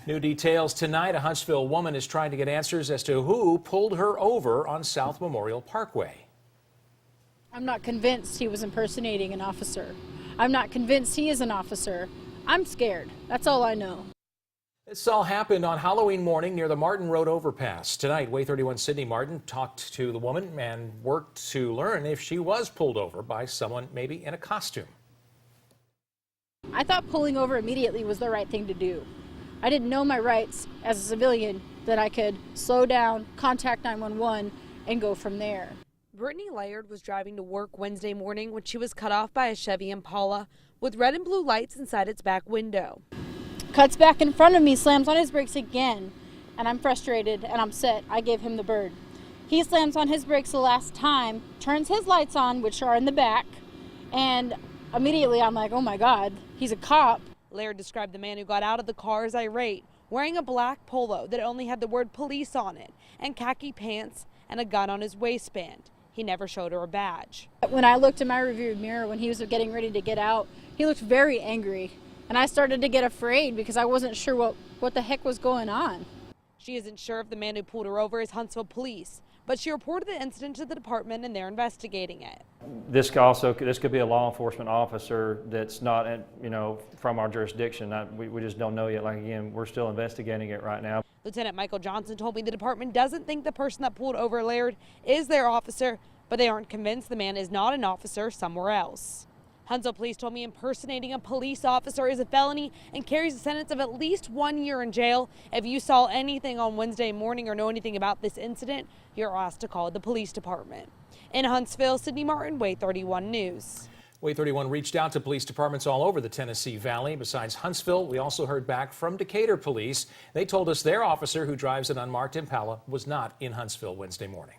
New details tonight. A Huntsville woman is trying to get answers as to who pulled her over on South Memorial Parkway. I'm not convinced he was impersonating an officer. I'm not convinced he is an officer. I'm scared. That's all I know. This all happened on Halloween morning near the Martin Road overpass. Tonight, Way 31 Sydney Martin talked to the woman and worked to learn if she was pulled over by someone maybe in a costume. I thought pulling over immediately was the right thing to do. I didn't know my rights as a civilian, that I could slow down, contact 911, and go from there. Brittany Laird was driving to work Wednesday morning when she was cut off by a Chevy Impala with red and blue lights inside its back window. Cuts back in front of me, slams on his brakes again, and I'm frustrated and I'm upset. I gave him the bird. He slams on his brakes the last time, turns his lights on, which are in the back, and immediately I'm like, oh my God, he's a cop. Laird described the man who got out of the car as irate, wearing a black polo that only had the word police on it, and khaki pants and a gun on his waistband. He never showed her a badge. When I looked in my rearview mirror when he was getting ready to get out, he looked very angry. And I started to get afraid because I wasn't sure what the heck was going on. She isn't sure if the man who pulled her over is Huntsville police, but she reported the incident to the department and they're investigating it. This could be a law enforcement officer that's not, from our jurisdiction. We just don't know yet. Like, again, we're still investigating it right now. Lieutenant Michael Johnson told me the department doesn't think the person that pulled over Laird is their officer, but they aren't convinced the man is not an officer somewhere else. Huntsville police told me impersonating a police officer is a felony and carries a sentence of at least 1 year in jail. If you saw anything on Wednesday morning or know anything about this incident, you're asked to call the police department. In Huntsville, Sydney Martin, Way 31 News. Way 31 reached out to police departments all over the Tennessee Valley. Besides Huntsville, we also heard back from Decatur police. They told us their officer who drives an unmarked Impala was not in Huntsville Wednesday morning.